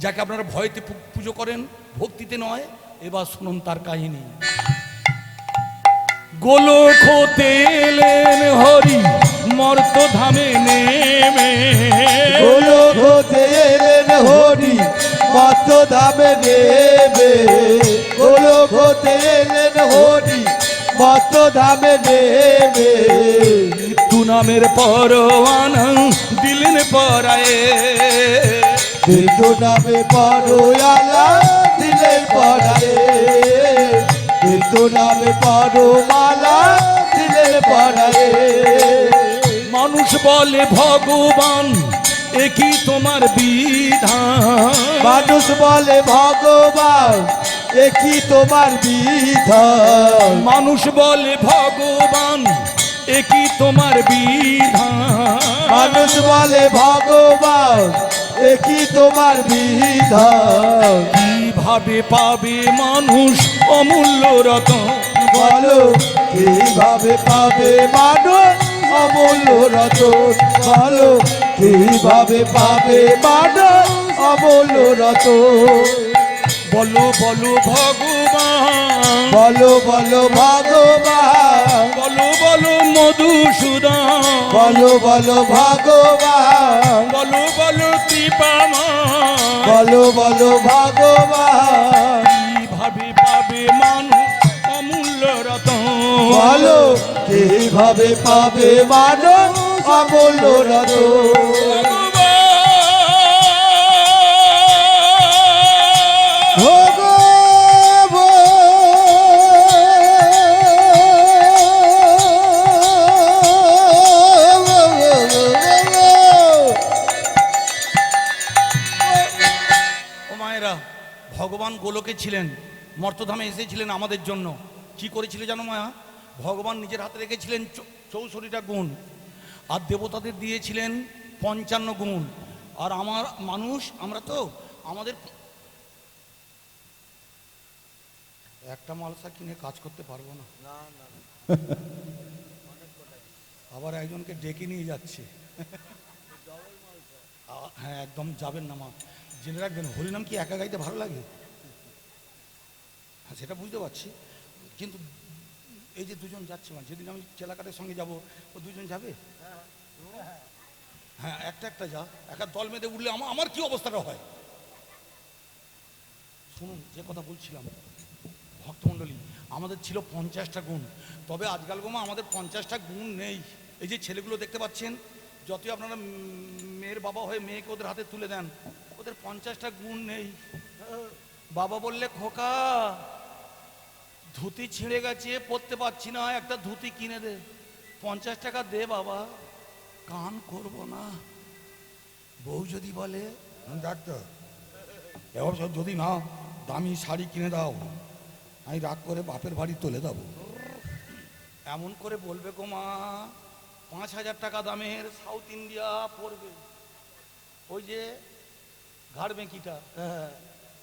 যাকে আপনারা ভয়তে পুজো করেন, ভক্তিতে নয়। এবার শুনুন তার কাহিনী। গোলক হতে এলেন হরি মর্তধামে নেমে, গোলক হতে এলেন হরি মর্তধামে নেমে, গোলক হতে এলেন হরি মর্তধামে নেমে। মৃত্যু নামের পরোয়ানা দিলেন পরায়ে, মৃত্যু নামে পরোয়ানা দিলেন পরায়ে, মৃত্যু নামে পরমালা দিলেন পরায়ে। মানুষ বলে ভগবান একই তোমার বিধান, মানুষ বলে ভগবান একই তোমার বিধান, মানুষ বলে ভগবান একই তোমার বিধান, মানুষ বলে ভগবান একই তোমার বিধান। কিভাবে পাবে মানুষ অমূল্য রতন? বলো কিভাবে পাবে মানুষ অমূল্য রতন? বলো কিভাবে পাবে মানুষ অমূল্য রতন? বলো বলো ভগবান, বলো বলো ভগবান, বলো বলো মধুসূদন, বলো বলো ভগবান, বলো বলো কৃপাময়, বলো বলো ভগবান। কিভাবে পাবে মানুষ অমূল্য রতন? বলো কিভাবে পাবে মানুষ অমূল্য রতন? ভগবান গোলকে ছিলেন, মর্তধামে এসেছিলেন আমাদের জন্য। কি করেছিল জানো মায়া? ভগবান নিজের হাতে রেখেছিলেন 64টা গুণ, আর দেবতাদের দিয়েছিলেন 55 গুণ। আর আমার মানুষ, আমরা তো আমাদের একটা মালসা কিনে কাজ করতে পারবো না। আবার একজনকে ডেকে নিয়ে যাচ্ছে। হ্যাঁ একদম যাবেন না মা, জেনে রাখবেন হরিনাম কি একা গাইতে ভালো লাগে? হ্যাঁ সেটা বুঝতে পারছি, কিন্তু এই যে দুজন যাচ্ছে মা, যেদিন আমি চেলাকাটের সঙ্গে যাব ও দুজন যাবে? হ্যাঁ একটা একটা যা, একা দল বেঁধে উঠলে আমার কি অবস্থাটা হয়। শুনুন যে কথা বলছিলাম, ভক্তমণ্ডলী আমাদের ছিল 50টা গুণ, তবে আজকাল গোমা আমাদের 50টা গুণ নেই। এই যে ছেলেগুলো দেখতে পাচ্ছেন, যতই আপনারা মেয়ের বাবা হয়ে মেয়েকে ওদের হাতে তুলে দেন, ওদের 50টা গুণ নেই। বাবা বললে খোকা ধুতি ছিঁড়ে গেছে পরতে পারছি না, একটা ধুতি কিনে দে, 50 টাকা দে বাবা। কান করবো না। বউ যদি বলে ডাক্তার এবার যদি না দামি শাড়ি কিনে দাও, আমি রাগ করে বাপের বাড়ি তুলে দেবো। এমন করে বলবে গো মা, 5,000 টাকা দামের সাউথ ইন্ডিয়া পরবে, ওই যে ঘাড় বেঁকিটা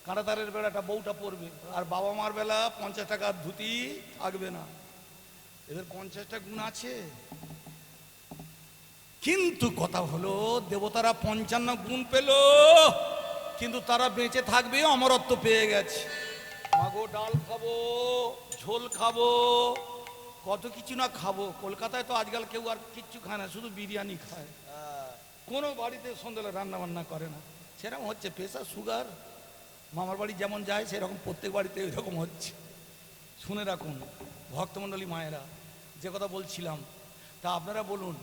কাঁটাতারের বেলাটা বউটা পরবে, আর বাবা মার বেলা 50 টাকার ধুতি থাকবে না। এদের 50টা গুণ আছে, কিন্তু কথা হলো দেবতারা 55 গুণ পেল, কিন্তু তারা বেঁচে থাকবে অমরত্ব পেয়ে গেছে। মাগো ডাল খাবো, ঝোল খাবো, কত কিছু না খাবো। কলকাতায় তো আজকাল কেউ আর কিচ্ছু খায় না, শুধু বিরিয়ানি খায়, কোনো বাড়িতে সন্ধ্যাবেলা রান্না বান্না করে না। সেরকম হচ্ছে, প্রেশার সুগার মামার বাড়ি যেমন যায় সেরকম প্রত্যেক বাড়িতে এরকম হচ্ছে। শুনে রাখুন ভক্তমণ্ডলী মায়েরা, যে কথা বলছিলাম তা আপনারা বলুন,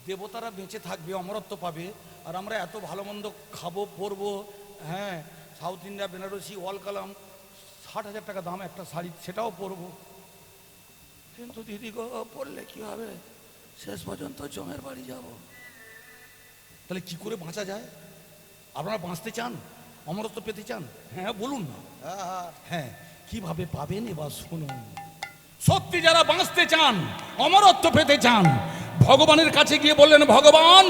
দেবতারা বেঁচে থাকবে অমরত্ব পাবে, আর আমরা এত ভালো মন্দ খাবো পরবো, হ্যাঁ সাউথ ইন্ডিয়া বেনারসি ওয়াল কালাম 60,000 টাকা দাম একটা শাড়ি, সেটাও পরবো, কিন্তু দিদি গো পড়লে কি হবে, শেষ পর্যন্ত জমের বাড়ি যাব। তাহলে কি করে বাঁচা যায়? আপনারা বাঁচতে চান, অমরত্ব পেতে চান? হ্যাঁ বলুন না। হ্যাঁ কিভাবে পাবেন এবার শুনুন। সত্যি যারা বাঁচতে চান, অমরত্ব পেতে চান, ভগবানের কাছে গিয়ে বললেন ভগবান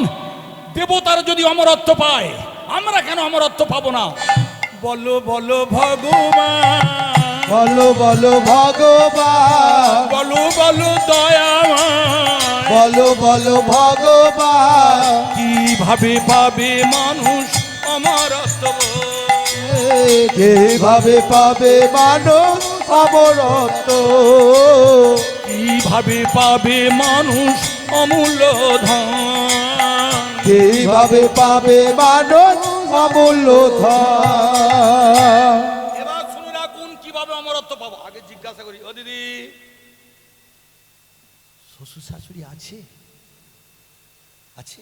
দেবতারা যদি অমরত্ব পায় আমরা কেন অমরত্ব পাবো না? বলো বলো ভগবান, বলো বলো ভগবান, বলো বলো দয়াময়, বলো বলো ভগবান, কিভাবে পাবে মানুষ অমরত্ব? কিভাবে পাবে মানুষ অমরত্ব? কিভাবে পাবে মানুষ অমূল্য ধন? কিভাবে পাবে মানুষ অমূল্য ধন? এবার শুনে রাখুন কিভাবে অমরত্ব পাবো। আগে জিজ্ঞাসা করি, ও দিদি শ্বশুর শাশুড়ি আছে? আছে?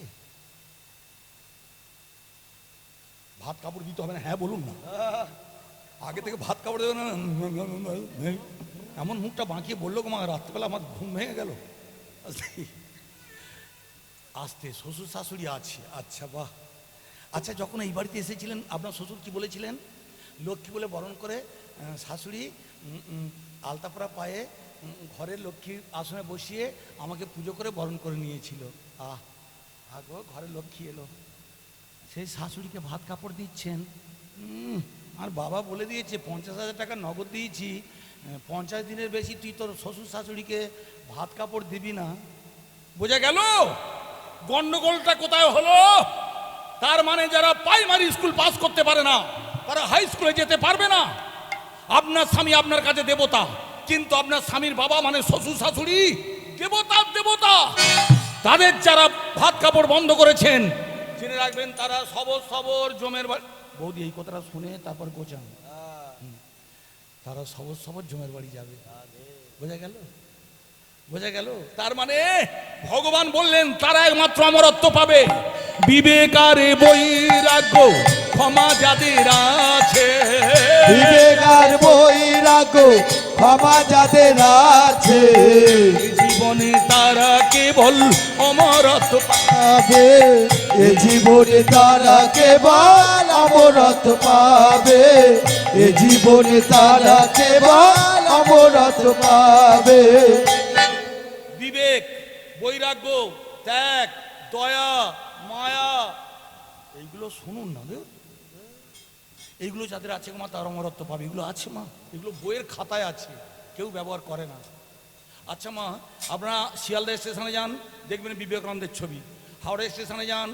ভাত কাপড় দিতে হবে না? হ্যাঁ বলুন না। আগে থেকে ভাত কাপড় দেবে না? এমন মুখটা বাঁকিয়ে বললো গো মা, রাত্রিবেলা আমার ঘুম ভেঙে গেল। আসতে শ্বশুর শাশুড়ি আছে, আচ্ছা বাহ। আচ্ছা যখন এই বাড়িতে এসেছিলেন আপনার শ্বশুর কি বলেছিলেন? লক্ষ্মী বলে বরণ করে শাশুড়ি আলতাপড়া পায়ে ঘরের লক্ষ্মীর আসনে বসিয়ে আমাকে পুজো করে বরণ করে নিয়েছিল। আগো ঘরের লক্ষ্মী এলো, সেই শাশুড়িকে ভাত কাপড় দিচ্ছেন। আর বাবা বলে দিয়েছে 50,000 টাকা নগদ দিয়েছি, 50 দিনের বেশি তুই তোর শ্বশুর শাশুড়িকে ভাত কাপড় দিবি না। বোঝা গেল গন্ডগোলটা কোথায় হলো? তার মানে যারা প্রাইমারি স্কুল পাস করতে পারে না তারা হাই স্কুলে যেতে পারবে না। আপনার স্বামী আপনার কাছে দেবতা, কিন্তু আপনার স্বামীর বাবা মানে শ্বশুর শাশুড়ি দেবতার দেবতা। তাদের যারা ভাত কাপড় বন্ধ করেছেন জেনে রাখবেন তারা সবর সবর জমের বাড়ি। বৌদি এই কথাটা শুনে তারপর গোচান, তারা সবর সবর জমের বাড়ি যাবে। বোঝা গেল? বোঝা গেল? তার মানে ভগবান বললেন তারা একমাত্র অমরত্ব পাবে। বিবেক আর বৈরাগ্য ক্ষমা যাদের আছে, বিবেক আর বৈরাগ্য ক্ষমা যাদের আছে, জীবনে তারা কেবল অমরত্ব পাবে। এ জীবনে তারা কেবল অমরত্ব পাবে। এ জীবনে তারা কেবল অমরত্ব পাবে। বিবেক, বৈরাগ্য, ত্যাগ, দয়া, মায়া, এইগুলো শুনুন না গো। এইগুলো যাদের আছে মা তারা অমরত্ব পাবে। এগুলো আছে মা, এগুলো বইয়ের খাতায় আছে, কেউ ব্যবহার করে না। আচ্ছা মা, আপনারা শিয়ালদা স্টেশনে যান, দেখবেন বিবেকানন্দের ছবি। হাওড়া স্টেশনে যান,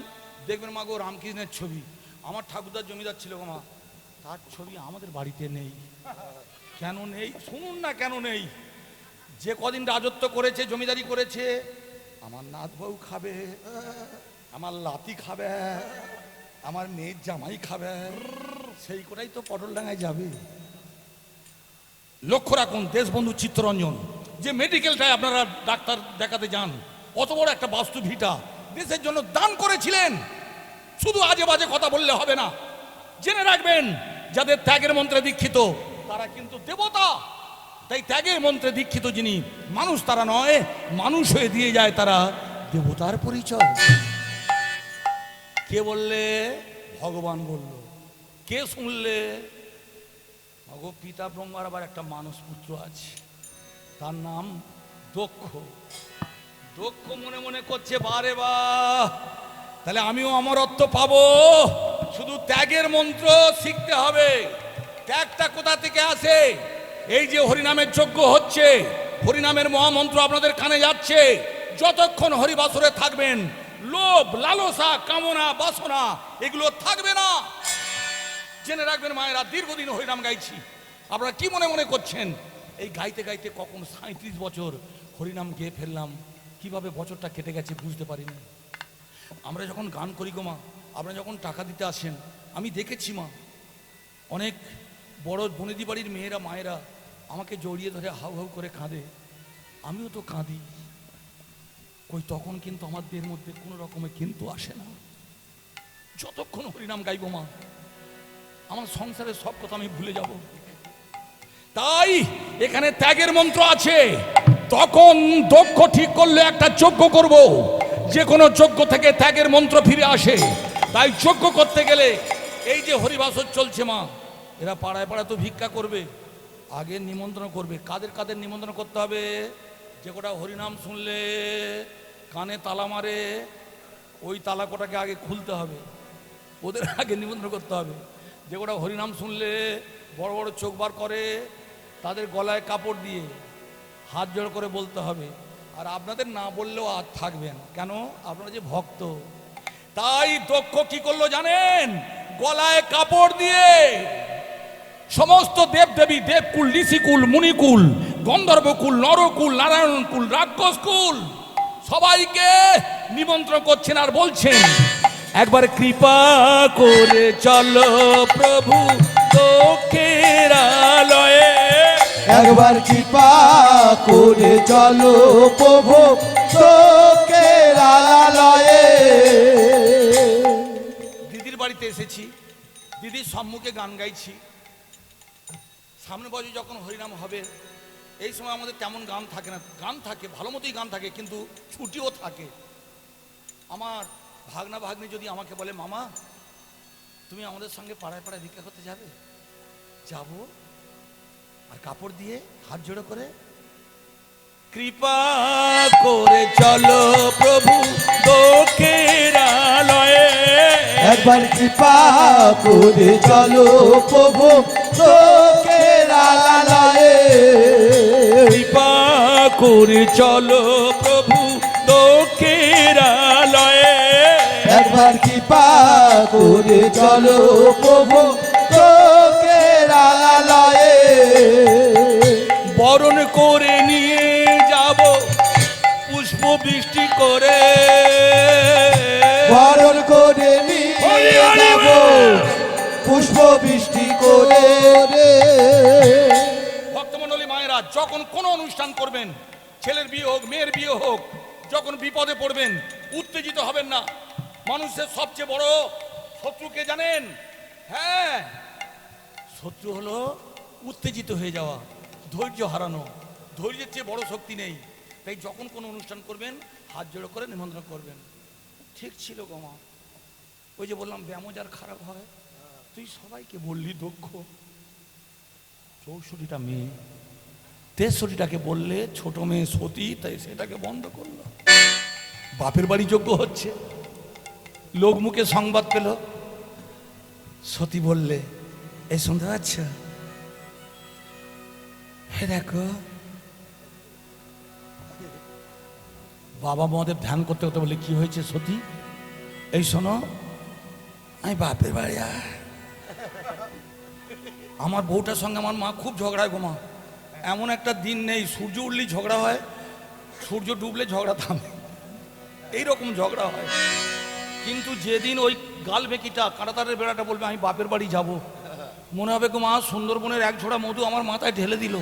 দেখবেন মা গো রামকৃষ্ণের ছবি। আমার ঠাকুরদার জমিদার ছিল গো মা, তার ছবি আমাদের বাড়িতে নেই। কেন নেই শুনুন না, কেন নেই? যে কদিন রাজত্ব করেছে, জমিদারি করেছে, আমার নাত বউ খাবে, আমার লাতি খাবে, আমার মেয়ের জামাই খাবে, সেই কটাই তো পটলডাঙ্গায় যাবে। লক্ষ্য রাখুন, দেশবন্ধু চিত্তরঞ্জন যে মেডিকেলটায় আপনারা ডাক্তার দেখাতে যান, অত বড় একটা বাস্তু ভিটা দেশের জন্য দান করেছিলেন। শুধু আজে বাজে কথা বললে হবে না, জেনে রাখবেন যাদের ত্যাগের মন্ত্রে দীক্ষিত তারা কিন্তু দেবতা। তাই ত্যাগের মন্ত্রে দীক্ষিত যিনি মানুষ তারা নয়, মানুষ হয়ে দিয়ে যায় তারা দেবতার পরিচয়। কে বললে? ভগবান বলল। কে শুনলে? ভগব পিতা ব্রহ্মার আবার একটা মানস পুত্র আছে, তার নাম দক্ষ। দক্ষ মনে মনে করছে বারে বা, তাহলে আমিও অমরত্ব পাবো। শুধু ত্যাগের মন্ত্র শিখতে হবে। ত্যাগটা কোথা থেকে আসে? এই যে হরিনামের যজ্ঞ হচ্ছে, হরিনামের মহামন্ত্র আপনাদের কানে যাচ্ছে, যতক্ষণ হরিবাসরে থাকবেন লোভ, লালসা, কামনা, বাসনা এগুলো থাকবে না। জেনে রাখবেন মায়েরা, দীর্ঘদিন হরিনাম গাইছি। আপনারা কি মনে মনে করছেন? এই গাইতে গাইতে কখন 37 বছর হরিনাম গেয়ে ফেললাম, কিভাবে বছরটা কেটে গেছে বুঝতে পারিনি। আমরা যখন গান করি গো মা, আপনারা যখন টাকা দিতে আসেন, আমি দেখেছি মা, অনেক বড় বনেদি বাড়ির মেয়েরা, মায়েরা আমাকে জড়িয়ে ধরে হাউ হাউ করে কাঁদে, আমিও তো কাঁদি। কই তখন কিন্তু আমাদের মধ্যে কোনো রকমের কিন্তু আসে না। যতক্ষণ হরিনাম গাইব মা, আমার সংসারের সব কথা আমি ভুলে যাব। তাই এখানে ত্যাগের মন্ত্র আছে। তখন দক্ষ ঠিক করলে একটা যজ্ঞ করব, যে কোনো যজ্ঞ থেকে ত্যাগের মন্ত্র ফিরে আসে। তাই যজ্ঞ করতে গেলে এই যে হরিবাসর চলছে মা, এরা পাড়ায় পাড়ায় তো ভিক্ষা করবে, আগে নিমন্ত্রণ করবে। কাদের কাদের নিমন্ত্রণ করতে হবে? যে কটা হরিনাম শুনলে কানে তালা মারে, ওই তালা কটাকে আগে খুলতে হবে, ওদের আগে নিমন্ত্রণ করতে হবে। যে কটা হরিনাম শুনলে বড় বড় চোখ বার করে, তাদের গলায় কাপড় দিয়ে হাত জোড় করে বলতে হবে। আর আপনাদের না বললেও আর থাকবেন কেন? আপনারা যে ভক্ত। তাই দক্ষ কি করলো জানেন? গলায় কাপড় দিয়ে সমস্ত দেবদেবী, দেবকুল, ঋষিকুল, মুনিকুল, গন্ধর্বকুল, নরকুল, নারায়ণকুল, রাক্ষসকুল সবাইকে নিমন্ত্রণ করছেন আর বলছেন, একবার কৃপা করে চলো প্রভু দক্ষের আলয়ে, একবার কৃপা করে চলো প্রভু দক্ষের আলয়ে। দিদির বাড়িতে এসেছি, দিদির সম্মুখে গান গাইছি। সামনে বছর যখন হরিনাম হবে, এই সময় আমাদের তেমন গান থাকে না। গান থাকে, ভালো মতোই গান থাকে, কিন্তু ছুটিও থাকে। আমার ভাগনা ভাগ্নি যদি আমাকে বলে, মামা তুমি আমাদের সঙ্গে পাড়ায় পাড়ায় ভিক্ষা করতে যাবে? যাব। আর কাপড় দিয়ে হাত জোড়ো করে কৃপা করে চলো প্রভু দক্ষের আলয়ে, একবার কৃপা করে চলো প্রভু দক্ষের আলয়ে, কৃপা করে চলো প্রভু দক্ষের আলয়ে, একবার কৃপা করে চলো প্রভু দক্ষের আলয়ে। বরণ করে নিয়ে যাব পুষ্প বৃষ্টি করে, বরণ করে নিয়ে যাব পুষ্প বৃষ্টি করে। ভক্তমণ্ডলী মায়েরা, যখন কোনো অনুষ্ঠান করবেন, ছেলের বিয়ে হোক, মেয়ের বিয়ে হোক, যখন বিপদে পড়বেন উত্তেজিত হবেন না। মানুষের সবচেয়ে বড় শত্রুকে জানেন? হ্যাঁ, শত্রু হলো উত্তেজিত হয়ে যাওয়া, ধৈর্য হারানো। ধৈর্যের চেয়ে বড় শক্তি নেই। তাই যখন কোনো অনুষ্ঠান করবেন হাত জোড়ো করে নিমন্ত্রণ করবেন। ঠিক ছিল গো মা। ওই যে বললাম ব্যামো যার খারাপ হয়, তুই সবাইকে বললি দক্ষ। 64টা মেয়ে, 63টাকে বললে ছোট মেয়ে সতী, তাই সেটাকে বন্ধ করলো। বাপের বাড়ি যজ্ঞ হচ্ছে, লোক মুখে সংবাদ পেল, সতী বললে, এই শুনতে পাচ্ছ? হে দেখো বাবা মহাদেব ধ্যান করতে করতে বলে কি হয়েছে সতী? এই শোনো, আমি বাপের বাড়ি আমার বউটার সঙ্গে আমার মা খুব ঝগড়ায় গো মা। এমন একটা দিন নেই সূর্য উঠলেই ঝগড়া হয়, সূর্য ডুবলে ঝগড়া থামে, এইরকম ঝগড়া হয়। কিন্তু যেদিন ওই গাল বেকিটা কাঁটাতারের বেড়াটা বলবে আমি বাপের বাড়ি যাব, মনে হবে গো মা সুন্দরবনের এক ঝোড়া মধু আমার মাথায় ঢেলে দিল।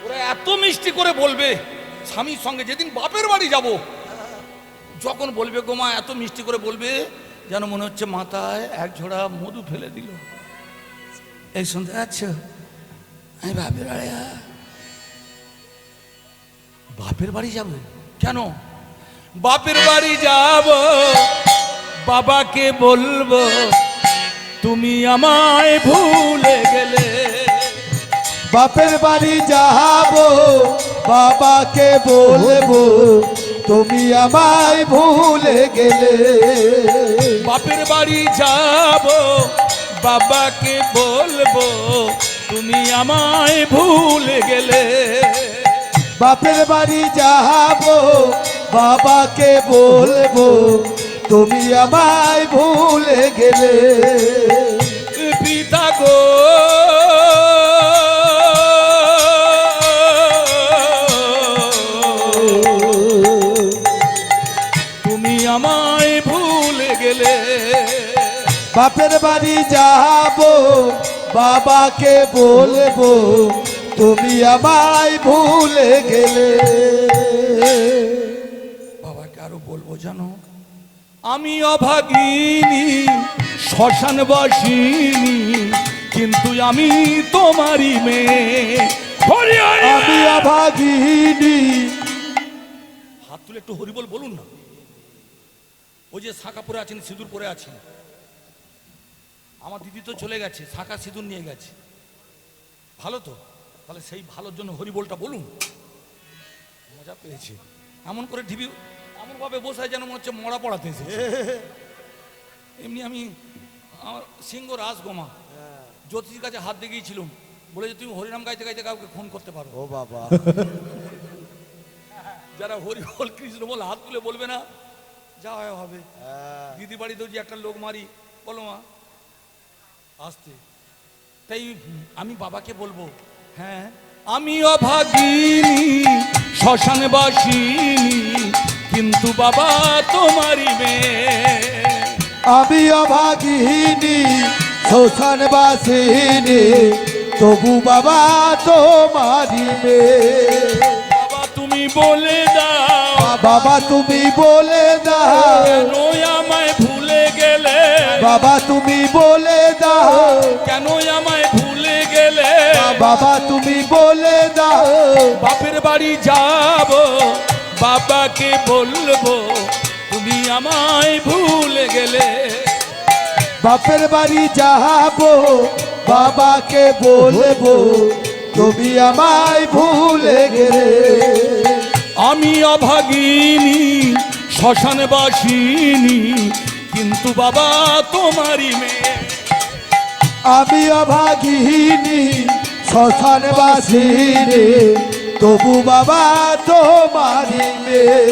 ওরা এত মিষ্টি করে বলবে স্বামীর সঙ্গে, যেদিন বাপের বাড়ি যাব যখন বলবে গো মা এত মিষ্টি করে বলবে যেন মনে হচ্ছে মাথায় এক ঝোড়া মধু ফেলে দিল। এই শুনতে পাচ্ছ, আমি বাপের বাড়ি বাপের বাড়ি যাব। কেন বাপের বাড়ি যাব? বাবাকে বলবো তুমি আমায় ভুলে গেলে। বাপের বাড়ি যাব, বাবাকে বলবো তুমি আমায় ভুলে গেলে। বাপের বাড়ি যাব, বাবাকে বলবো তুমি আমায় ভুলে গেলে। বাপের বাড়ি যাব, বাবাকে বলবো তুমি আমায় ভুলে গেলে। পিতা গো তুমি আমায় ভুলে গেলে। বাপের বাড়ি যাব, বাবাকে বলবো তুমি আমায় ভুলে গেলে। বাবাকে আরো বলবো জানো, আমি অভাগিনী শ্মশানবাসিনী, কিন্তু আমি তোমারই মেয়ে। আমি অভাগিনী। হাত তুলে একটু হরিবল বলুন না। ওই যে শাঁখা পরে আছেন, সিঁদুর পরে আছেন, আমার দিদি তো চলে গেছে, শাঁখা সিঁদুর নিয়ে গেছে, ভালো তো? তাহলে সেই ভালোর জন্য হরিবলটা বলুন। মজা পেয়েছে এমন করে ঢিবি এমন ভাবে বসায় যেন মনে হচ্ছে মরা পড়াতে এসেছে। এমনি আমি আমার সিংহ রাজগোমা জ্যোতিষীর কাছে হাত দিয়ে গিয়েছিলাম, বলে যে তুমি হরিনাম গাইতে গাইতে কাউকে খুন করতে পারো। ও বাবা, যারা হরিবল কৃষ্ণ বল হাত তুলে বলবে না, যা হয় হবে। দিদি বাড়িতেও যে একটা লোক মারি, বলো মা আসতে। তাই আমি বাবাকে বলবো, হ্যাঁ আমি অভাগিনী শ্মশানবাসিনী, কিন্তু বাবা তোমারই মেয়ে। আমি অভাগিনী শ্মশানবাসিনী, তবু বাবা তোমারই মেয়ে। বাবা তুমি বলে দাও, বাবা তুমি বলে দাও, কেন আমায় ভুলে গেলে। বাবা তুমি বলে দাও, কেন আমায় ভুলে গেলে। বাবা তুমি বলে দাও। বাপের বাড়ি যাব, বাবাকে বলবো তুমি আমায় ভুলে গেলে। বাপের বাড়ি যাব, বাবাকে বলবো তুমি আমায় ভুলে গেলে। আমি অভাগিনী শ্মশানবাসিনী, কিন্তু বাবা তোমারই মেয়ে। আমি অভাগিনী শ্মশানবাসিনী, তবু বাবা তোমারই মেয়ে।